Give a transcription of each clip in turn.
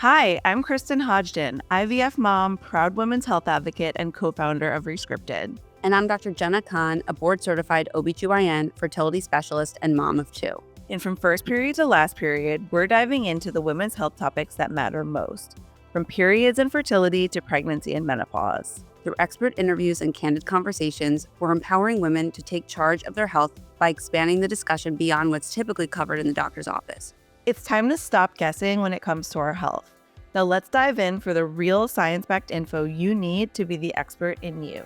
Hi, I'm Kristen Hodgden, IVF mom, proud women's health advocate, and co-founder of Rescripted. And I'm Dr. Jenna Khan, a board-certified OBGYN, fertility specialist, and mom of two. And from first period to last period, we're diving into the women's health topics that matter most, from periods and fertility to pregnancy and menopause. Through expert interviews and candid conversations, we're empowering women to take charge of their health by expanding the discussion beyond what's typically covered in the doctor's office. It's time to stop guessing when it comes to our health. Now let's dive in for the real science-backed info you need to be the expert in you.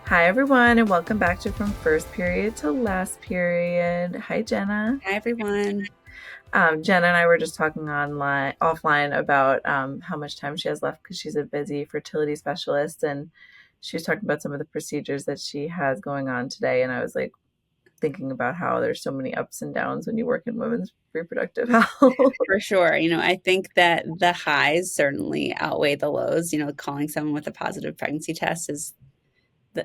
Hi, everyone, and welcome back to From First Period to Last Period. Hi, Jenna. Hi, everyone. Jenna and I were just talking offline about how much time she has left because she's a busy fertility specialist, and she was talking about some of the procedures that she has going on today. And I was like thinking about how there's so many ups and downs when you work in women's reproductive health. For sure. I think that the highs certainly outweigh the lows. Calling someone with a positive pregnancy test is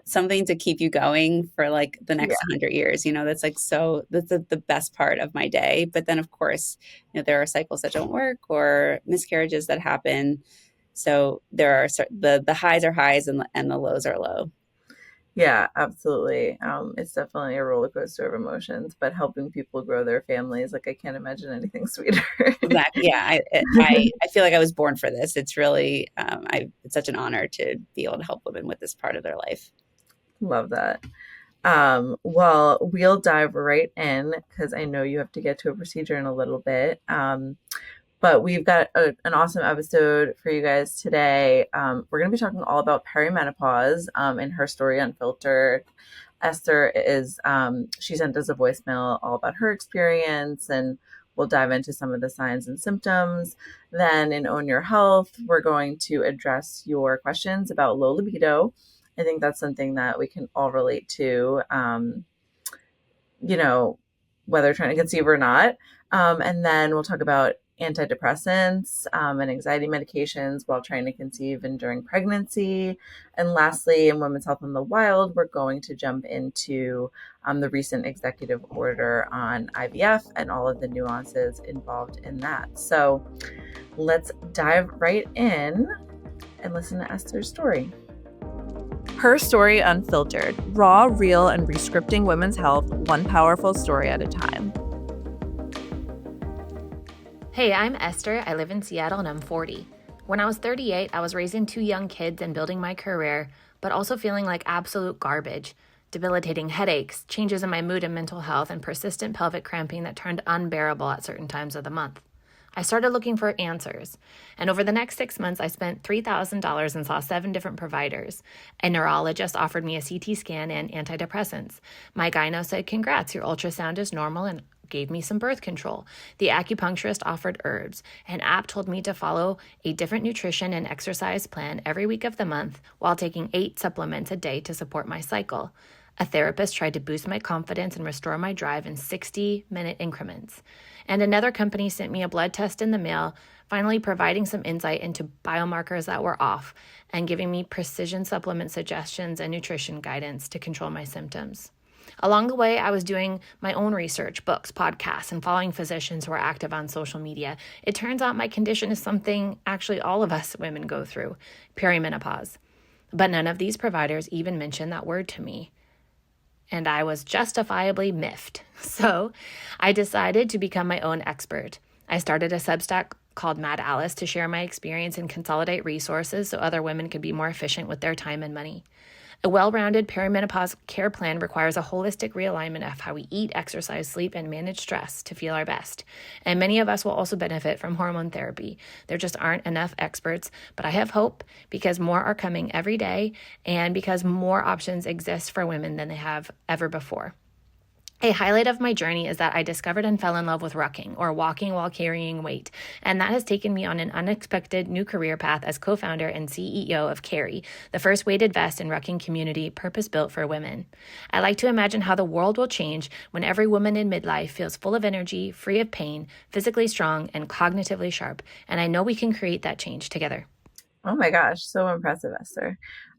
something to keep you going for like the next 100 years. That's like, so that's the best part of my day. But then of course, there are cycles that don't work or miscarriages that happen. So there are the highs are highs and the lows are low. Yeah, absolutely. It's definitely a roller coaster of emotions, but helping people grow their families, like I can't imagine anything sweeter. Exactly. Yeah. I feel like I was born for this. It's really, it's such an honor to be able to help women with this part of their life. Love that. Well, we'll dive right in because I know you have to get to a procedure in a little bit. But we've got an awesome episode for you guys today. We're going to be talking all about perimenopause and her story unfiltered. Esther she sent us a voicemail all about her experience, and we'll dive into some of the signs and symptoms. Then in Own Your Health, we're going to address your questions about low libido. I think that's something that we can all relate to, whether trying to conceive or not. And then we'll talk about antidepressants and anxiety medications while trying to conceive and during pregnancy. And lastly, in Women's Health in the Wild, we're going to jump into the recent executive order on IVF and all of the nuances involved in that. So let's dive right in and listen to Esther's story. Her story unfiltered, raw, real, and rescripting women's health, one powerful story at a time. Hey, I'm Esther. I live in Seattle and I'm 40. When I was 38, I was raising 2 young kids and building my career, but also feeling like absolute garbage. Debilitating headaches, changes in my mood and mental health, and persistent pelvic cramping that turned unbearable at certain times of the month. I started looking for answers, and over the next 6 months, I spent $3,000 and saw 7 different providers. A neurologist offered me a CT scan and antidepressants. My gyno said, "Congrats, your ultrasound is normal," and gave me some birth control. The acupuncturist offered herbs. An app told me to follow a different nutrition and exercise plan every week of the month while taking 8 supplements a day to support my cycle. A therapist tried to boost my confidence and restore my drive in 60-minute increments. And another company sent me a blood test in the mail, finally providing some insight into biomarkers that were off and giving me precision supplement suggestions and nutrition guidance to control my symptoms. Along the way, I was doing my own research, books, podcasts, and following physicians who are active on social media. It turns out my condition is something actually all of us women go through, perimenopause. But none of these providers even mentioned that word to me. And I was justifiably miffed. So I decided to become my own expert. I started a Substack called Mad Alice to share my experience and consolidate resources so other women could be more efficient with their time and money. A well-rounded perimenopause care plan requires a holistic realignment of how we eat, exercise, sleep, and manage stress to feel our best. And many of us will also benefit from hormone therapy. There just aren't enough experts, but I have hope because more are coming every day and because more options exist for women than they have ever before. A highlight of my journey is that I discovered and fell in love with rucking, or walking while carrying weight, and that has taken me on an unexpected new career path as co-founder and CEO of Carry, the first weighted vest and rucking community purpose-built for women. I like to imagine how the world will change when every woman in midlife feels full of energy, free of pain, physically strong, and cognitively sharp, and I know we can create that change together. Oh my gosh, so impressive, Esther.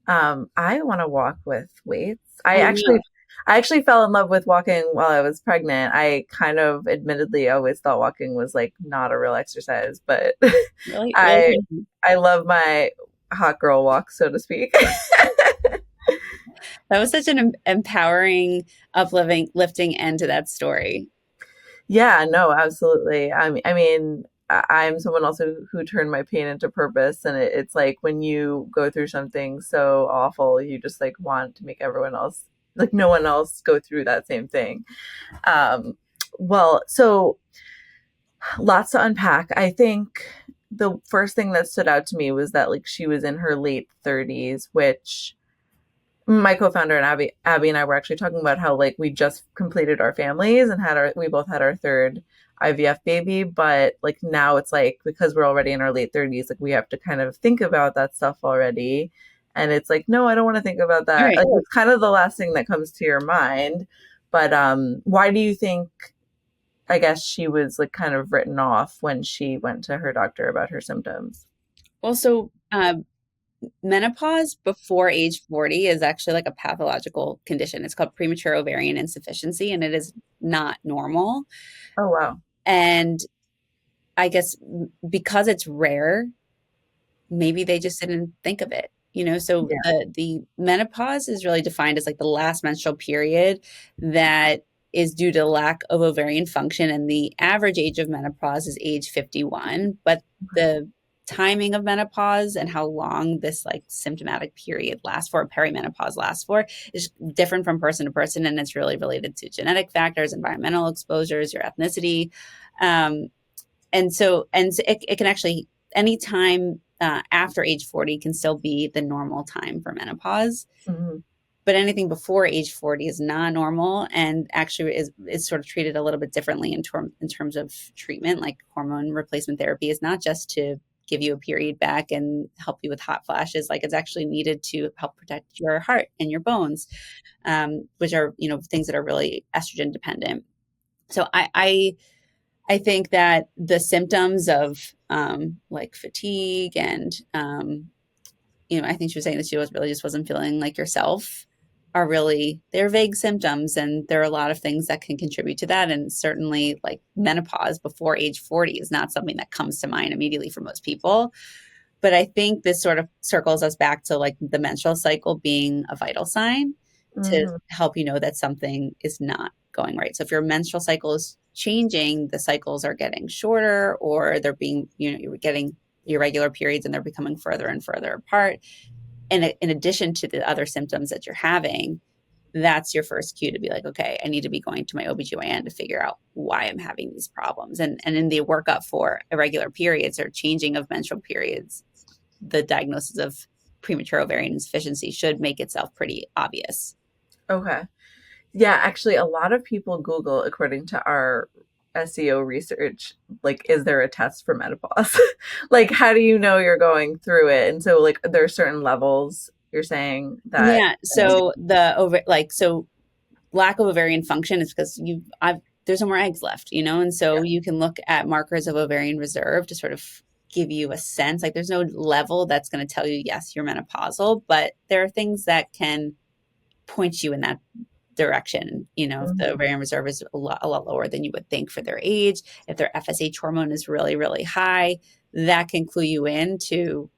I want to walk with weights. I actually I actually fell in love with walking while I was pregnant. I kind of admittedly always thought walking was like not a real exercise, but Really, really I crazy. I love my hot girl walk, so to speak. That was such an empowering, uplifting, lifting end to that story. Yeah, no, absolutely. I'm someone also who turned my pain into purpose, and it's like when you go through something so awful, you just like want to make everyone else, like no one else, go through that same thing. Um, well, so lots to unpack. I think the first thing that stood out to me was that like she was in her late 30s, which my co-founder and Abby and I were actually talking about how like we just completed our families and we both had our third IVF baby, but like now it's like because we're already in our late 30s, like we have to kind of think about that stuff already. And it's like, no, I don't want to think about All that. right. Like it's kind of the last thing that comes to your mind. But why do you think, I guess she was like kind of written off when she went to her doctor about her symptoms? Well, so menopause before age 40 is actually like a pathological condition. It's called premature ovarian insufficiency, and it is not normal. Oh, wow. And I guess because it's rare, maybe they just didn't think of it. So Yeah. the menopause is really defined as like the last menstrual period that is due to lack of ovarian function, and the average age of menopause is age 51, but the timing of menopause and how long this like symptomatic period lasts for, perimenopause lasts for, is different from person to person, and it's really related to genetic factors, environmental exposures, your ethnicity. Um, and so it can actually, anytime after age 40 can still be the normal time for menopause, Mhm. but anything before age 40 is not normal, and actually is sort of treated a little bit differently in terms of treatment. Like hormone replacement therapy is not just to give you a period back and help you with hot flashes. Like it's actually needed to help protect your heart and your bones, which are things that are really estrogen dependent. So I think that the symptoms of like fatigue and I think she was saying that she was really just wasn't feeling like herself, are really, they're vague symptoms, and there are a lot of things that can contribute to that. And certainly like menopause before age 40 is not something that comes to mind immediately for most people. But I think this sort of circles us back to like the menstrual cycle being a vital sign to Mhm. help you know that something is not going right. So if your menstrual cycle is changing, the cycles are getting shorter, or they're being, you're getting irregular periods and they're becoming further and further apart. And in addition to the other symptoms that you're having, that's your first cue to be like, okay, I need to be going to my OBGYN to figure out why I'm having these problems. And in the workup for irregular periods or changing of menstrual periods, the diagnosis of premature ovarian insufficiency should make itself pretty obvious. Okay. Yeah, actually, a lot of people Google, according to our SEO research, like, is there a test for menopause? Like, how do you know you're going through it? And so, like, there are certain levels you're saying that. Yeah. So the over like so lack of ovarian function is because there's no more eggs left, and so you can look at markers of ovarian reserve to sort of give you a sense. Like there's no level that's going to tell you yes, you're menopausal, but there are things that can point you in that direction. If the Mhm. ovarian reserve is a lot lower than you would think for their age, if their FSH hormone is really, really high, that can clue you into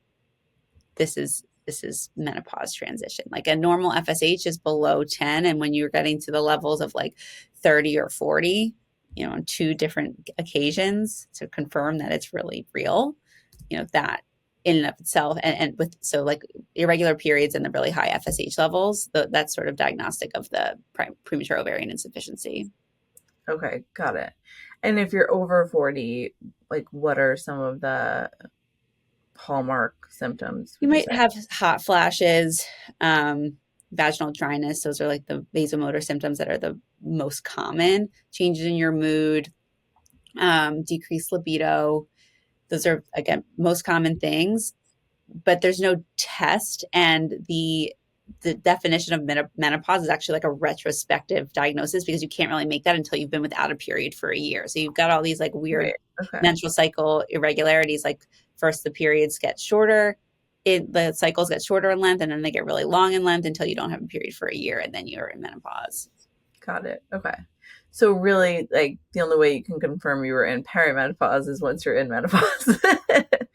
this is menopause transition. Like a normal FSH is below 10, and when you're getting to the levels of like 30 or 40, on two different occasions to confirm that it's really real, that in and of itself, and with so like irregular periods and the really high FSH levels, that's sort of diagnostic of the premature ovarian insufficiency. Okay, got it. And if you're over 40, like, what are some of the hallmark symptoms, You would you might say? have hot flashes, vaginal dryness. Those are like the vasomotor symptoms that are the most common. Changes in your mood, decreased libido. Those are, again, most common things, but there's no test. And the definition of menopause is actually like a retrospective diagnosis, because you can't really make that until you've been without a period for a year. So you've got all these like weird Right. Okay. menstrual cycle irregularities. Like first the periods get shorter, the cycles get shorter in length, and then they get really long in length until you don't have a period for a year, and then you're in menopause. Got it. Okay. So really, like the only way you can confirm you were in perimenopause is once you're in menopause.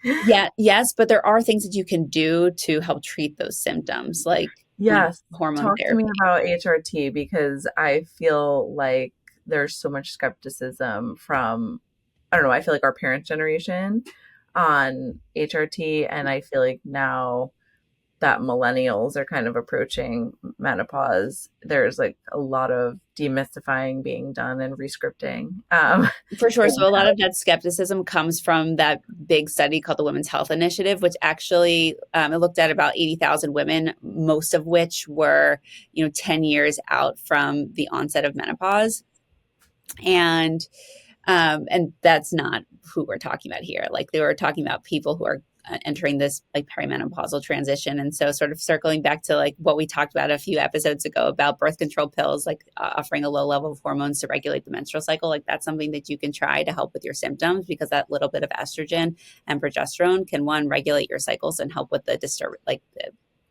Yeah, yes, but there are things that you can do to help treat those symptoms, like, Yes. hormone Talk to me therapy. about HRT because I feel like there's so much skepticism from, I don't know, I feel like our parents' generation on HRT. And I feel like now that millennials are kind of approaching menopause, there's like a lot of demystifying being done and rescripting. For sure. So a lot of that skepticism comes from that big study called the Women's Health Initiative, which actually it looked at about 80,000 women, most of which were, 10 years out from the onset of menopause. And that's not who we're talking about here. Like, they were talking about people who are entering this like perimenopausal transition. And so sort of circling back to like what we talked about a few episodes ago about birth control pills, like offering a low level of hormones to regulate the menstrual cycle, like that's something that you can try to help with your symptoms, because that little bit of estrogen and progesterone can, one, regulate your cycles and help with the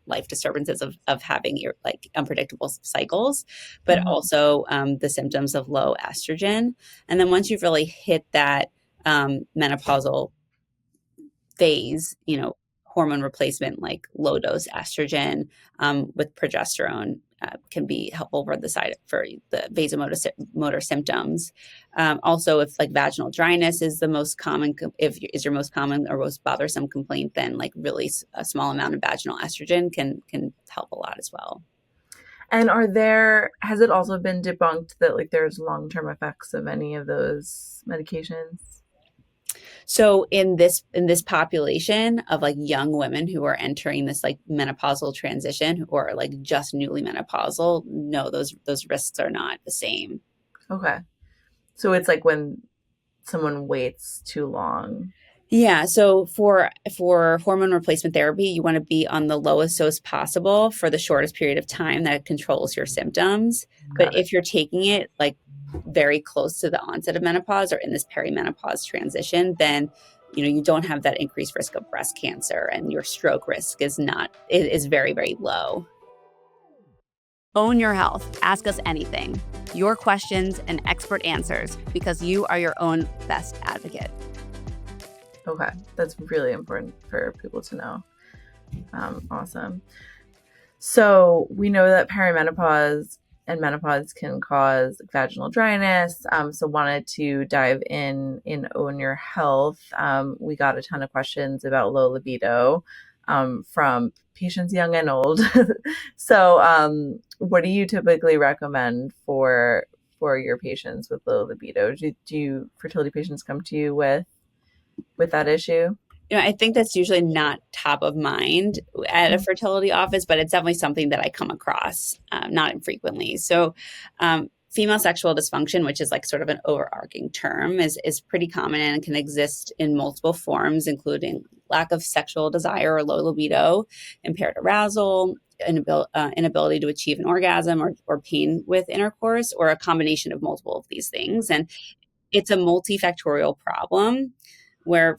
life disturbances of having your like unpredictable cycles, but also the symptoms of low estrogen. And then once you've really hit that menopausal phase, hormone replacement like low dose estrogen with progesterone can be helpful for the vasomotor symptoms. Also, if like vaginal dryness is the most common, is your most common or most bothersome complaint, then like really a small amount of vaginal estrogen can help a lot as well. And has it also been debunked that like there's long-term effects of any of those medications? So in this population of like young women who are entering this like menopausal transition or like just newly menopausal, no, those risks are not the same. Okay. So it's like when someone waits too long. Yeah. So for hormone replacement therapy, you want to be on the lowest dose possible for the shortest period of time that controls your symptoms. But if you're taking it like very close to the onset of menopause or in this perimenopause transition, then you don't have that increased risk of breast cancer, and your stroke risk is very, very low. Own your health. Ask us anything. Your questions and expert answers, because you are your own best advocate. Okay. That's really important for people to know. Awesome. So we know that perimenopause and menopause can cause vaginal dryness. So wanted to dive in Own Your Health. We got a ton of questions about low libido from patients young and old. So what do you typically recommend for your patients with low libido? Do fertility patients come to you with that issue? I think that's usually not top of mind at a fertility office, but it's definitely something that I come across not infrequently. So female sexual dysfunction, which is like sort of an overarching term, is pretty common and can exist in multiple forms, including lack of sexual desire or low libido, impaired arousal, inability to achieve an orgasm, or pain with intercourse, or a combination of multiple of these things. And it's a multifactorial problem where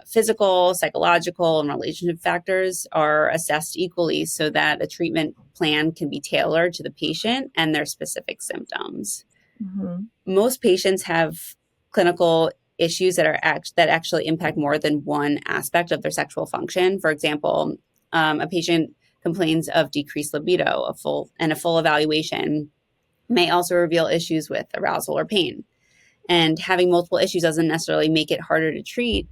physical, psychological, and relationship factors are assessed equally so that a treatment plan can be tailored to the patient and their specific symptoms. Mm-hmm. Most patients have clinical issues that actually impact more than one aspect of their sexual function. For example, a patient complains of decreased libido. A full evaluation may also reveal issues with arousal or pain. And having multiple issues doesn't necessarily make it harder to treat,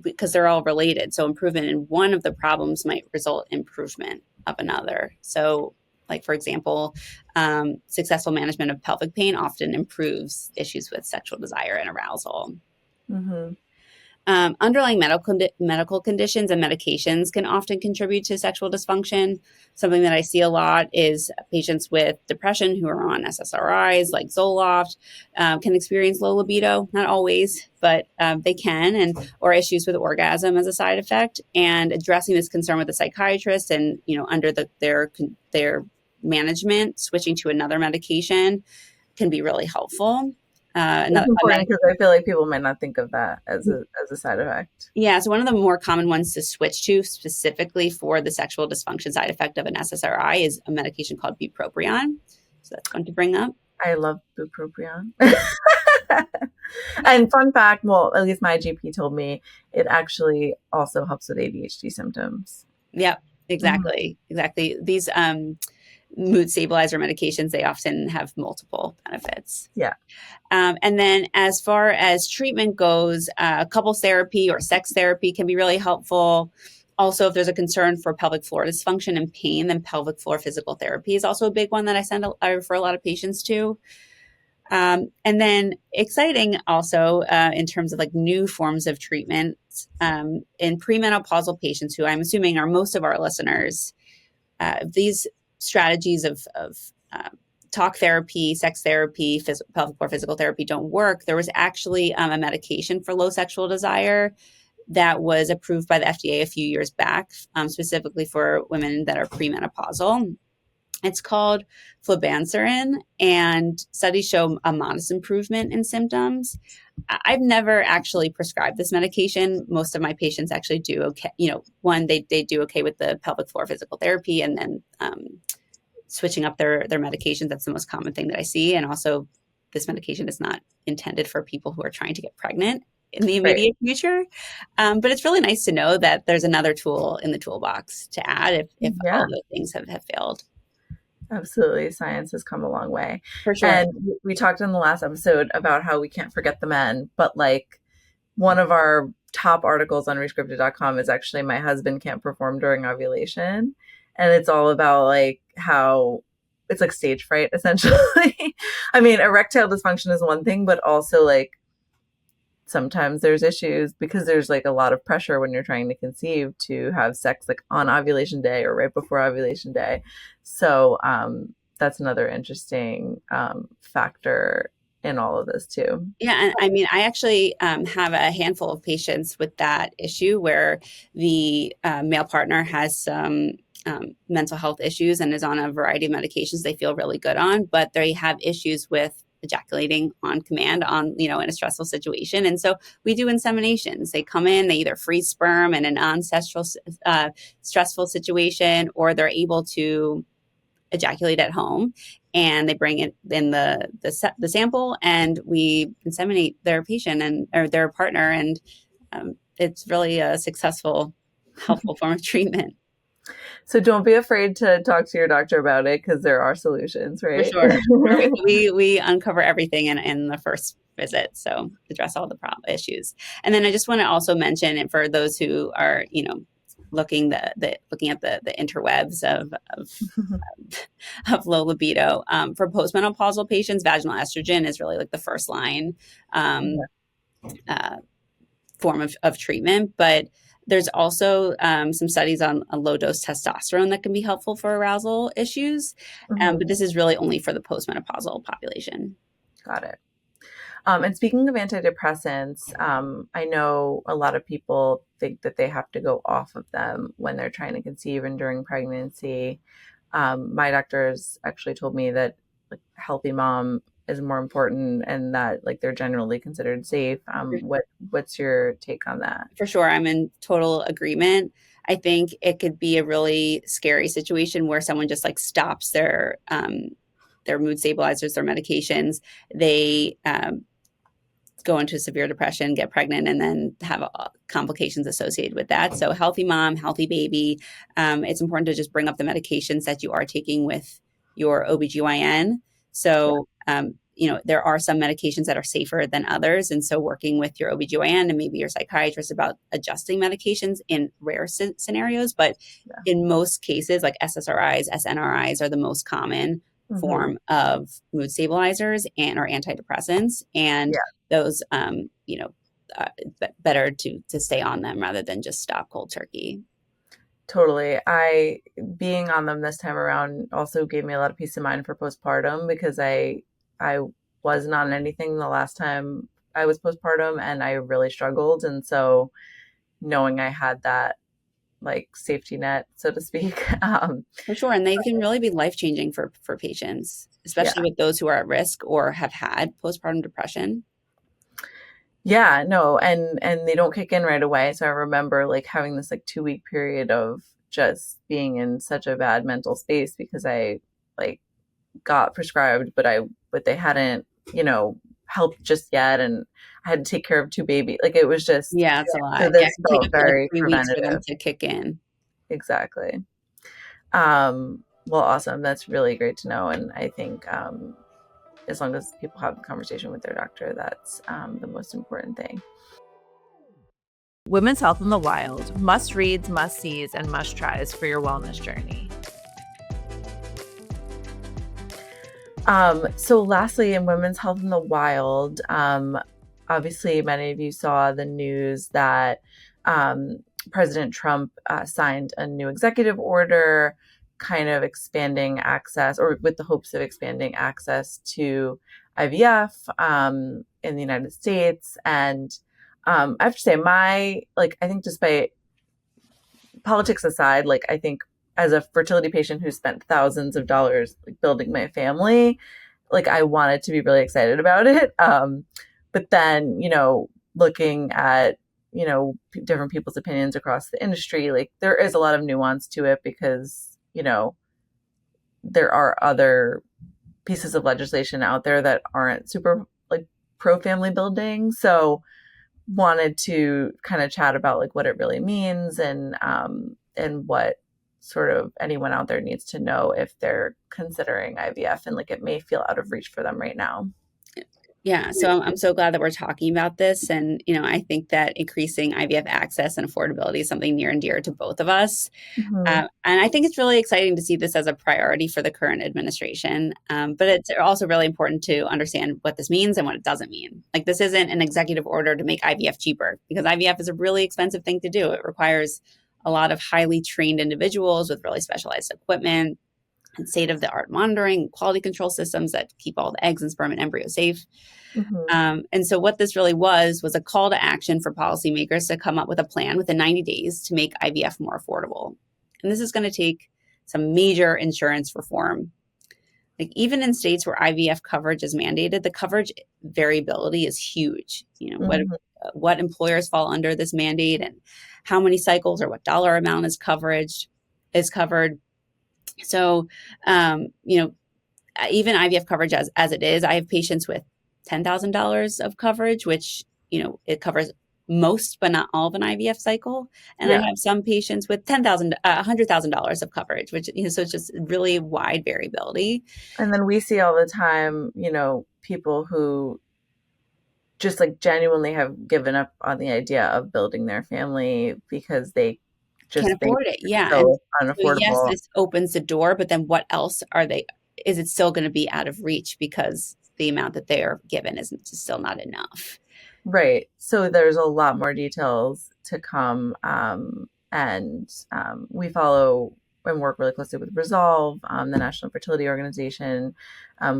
because they're all related. So improvement in one of the problems might result in improvement of another. So, like, for example, successful management of pelvic pain often improves issues with sexual desire and arousal. Mm-hmm. Underlying medical conditions and medications can often contribute to sexual dysfunction. Something that I see a lot is patients with depression who are on SSRIs like Zoloft can experience low libido. Not always, but they can, or issues with orgasm as a side effect. And addressing this concern with a psychiatrist and under their management, switching to another medication can be really helpful. It's important because I feel like people might not think of that as a side effect. Yeah, so one of the more common ones to switch to specifically for the sexual dysfunction side effect of an SSRI is a medication called bupropion. So that's fun to bring up. I love bupropion. And fun fact, well, at least my GP told me it actually also helps with ADHD symptoms. Yep, Mhm. exactly. These mood stabilizer medications, they often have multiple benefits. Yeah. And then as far as treatment goes, couples therapy or sex therapy can be really helpful. Also, if there's a concern for pelvic floor dysfunction and pain, then pelvic floor physical therapy is also a big one that I refer a lot of patients to. And then exciting also in terms of like new forms of treatment in premenopausal patients, who I'm assuming are most of our listeners, these strategies of talk therapy, sex therapy, pelvic floor physical therapy don't work. There was actually a medication for low sexual desire that was approved by the FDA a few years back, specifically for women that are premenopausal. It's called flibanserin, and studies show a modest improvement in symptoms. I've never actually prescribed this medication. Most of my patients actually do okay. One, they do okay with the pelvic floor physical therapy, and then switching up their medications. That's the most common thing that I see. And also, this medication is not intended for people who are trying to get pregnant in the Right. immediate future. But it's really nice to know that there's another tool in the toolbox to add if all Yeah. of those things have failed. Absolutely. Science has come a long way. For sure. And we talked in the last episode about how we can't forget the men, but like one of our top articles on rescripted.com is actually my husband can't perform during ovulation. And it's all about like how it's like stage fright essentially. I mean, erectile dysfunction is one thing, but also like sometimes there's issues because there's like a lot of pressure when you're trying to conceive to have sex like on ovulation day or right before ovulation day. So that's another interesting factor in all of this too. Yeah, and I mean, I actually have a handful of patients with that issue where the male partner has some mental health issues and is on a variety of medications they feel really good on, but they have issues with ejaculating on command in a stressful situation. And so we do inseminations. They come in, they either freeze sperm in a non-stressful stressful situation, or they're able to ejaculate at home, and they bring it in the sample, and we inseminate their patient or their partner, and it's really a successful, helpful form of treatment. So don't be afraid to talk to your doctor about it because there are solutions, For right? sure. We uncover everything in the first visit, so address all the issues. And then I just want to also mention, and for those who are looking at the interwebs of low libido, for postmenopausal patients, vaginal estrogen is really like the first line form of treatment, but there's also some studies on a low dose testosterone that can be helpful for arousal issues. But this is really only for the postmenopausal population. Got it. And speaking of antidepressants, I know a lot of people think that they have to go off of them when they're trying to conceive and during pregnancy. My doctors actually told me that like, healthy mom is more important and that like they're generally considered safe. What's your take on that? For sure. I'm in total agreement. I think it could be a really scary situation where someone just like stops their mood stabilizers, their medications. They go into severe depression, get pregnant, and then have complications associated with that. So healthy mom, healthy baby. It's important to just bring up the medications that you are taking with your OBGYN. So, there are some medications that are safer than others. And so working with your OBGYN and maybe your psychiatrist about adjusting medications in rare scenarios. But in most cases, like SSRIs, SNRIs are the most common form of mood stabilizers and or antidepressants. And those, better to stay on them rather than just stop cold turkey. Totally. Being on them this time around also gave me a lot of peace of mind for postpartum because I wasn't on anything the last time I was postpartum and I really struggled. And so knowing I had that like safety net, so to speak. For sure. And they can really be life-changing for patients, especially with those who are at risk or have had postpartum depression. Yeah, no, and they don't kick in right away. So I remember like having this like 2 week period of just being in such a bad mental space because I like got prescribed, but they hadn't, helped just yet. And I had to take care of 2 babies. Like it was just, Yeah, it's a so lot. Yeah, this it can take felt up to like very 3 weeks for them preventative. to kick in. Exactly. Well, awesome. That's really great to know. And I think, as long as people have a conversation with their doctor, that's the most important thing. Women's Health in the Wild, must reads, must sees, and must tries for your wellness journey. So lastly, in Women's Health in the Wild, obviously many of you saw the news that President Trump signed a new executive order kind of expanding access, or with the hopes of expanding access to IVF in the United States. And I have to say, I think despite politics aside, I think as a fertility patient who spent thousands of dollars building my family, I wanted to be really excited about it. But then, looking at, different people's opinions across the industry, there is a lot of nuance to it because, there are other pieces of legislation out there that aren't super pro family building. So wanted to kind of chat about what it really means and what sort of anyone out there needs to know if they're considering IVF and it may feel out of reach for them right now. Yeah, so I'm so glad that we're talking about this. And, I think that increasing IVF access and affordability is something near and dear to both of us. Mm-hmm. And I think it's really exciting to see this as a priority for the current administration. But it's also really important to understand what this means and what it doesn't mean. This isn't an executive order to make IVF cheaper, because IVF is a really expensive thing to do. It requires a lot of highly trained individuals with really specialized equipment and state-of-the-art monitoring, quality control systems that keep all the eggs and sperm and embryo safe. Mm-hmm. And so what this really was a call to action for policymakers to come up with a plan within 90 days to make IVF more affordable. And this is going to take some major insurance reform. Even in states where IVF coverage is mandated, the coverage variability is huge. Mm-hmm. What employers fall under this mandate and how many cycles or what dollar amount is covered. So, even IVF coverage as it is, I have patients with $10,000 of coverage, which, it covers most but not all of an IVF cycle. And I have some patients with $100,000 of coverage, which, so it's just really wide variability. And then we see all the time, people who just genuinely have given up on the idea of building their family because they just can't afford it. Yeah. So and unaffordable. So yes, this opens the door, but then what else is it still going to be out of reach because the amount that they are given is still not enough? Right. So there's a lot more details to come. We follow and work really closely with Resolve, the National Fertility Organization.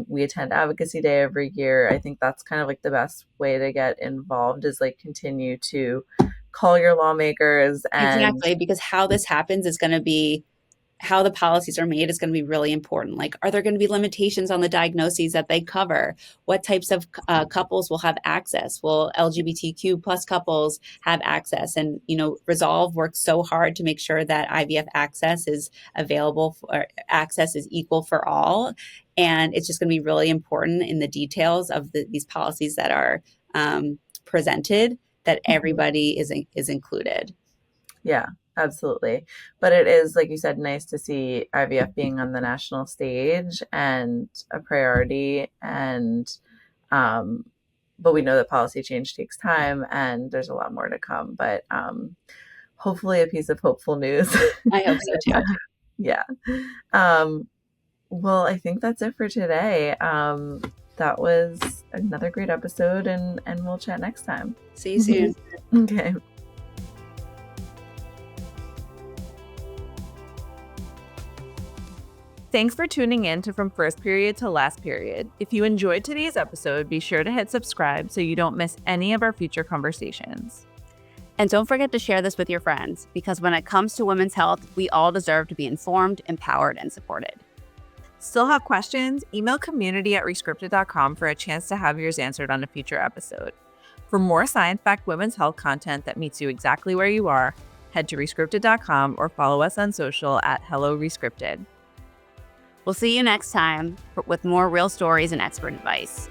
We attend Advocacy Day every year. I think that's kind of the best way to get involved is continue to call your lawmakers. Exactly, because how this happens is going to be how the policies are made is going to be really important. Are there going to be limitations on the diagnoses that they cover? What types of couples will have access? Will LGBTQ plus couples have access? And, Resolve works so hard to make sure that IVF access is available, or access is equal for all. And it's just going to be really important in the details of these policies that are presented that everybody is included. Yeah. Absolutely. But it is, like you said, nice to see IVF being on the national stage and a priority. And, but we know that policy change takes time and there's a lot more to come. But hopefully a piece of hopeful news. I hope so too. Yeah. Well, I think that's it for today. That was another great episode and we'll chat next time. See you soon. Okay. Thanks for tuning in to From First Period to Last Period. If you enjoyed today's episode, be sure to hit subscribe so you don't miss any of our future conversations. And don't forget to share this with your friends, because when it comes to women's health, we all deserve to be informed, empowered, and supported. Still have questions? Email community@rescripted.com for a chance to have yours answered on a future episode. For more science-backed women's health content that meets you exactly where you are, head to rescripted.com or follow us on social @HelloRescripted. We'll see you next time with more real stories and expert advice.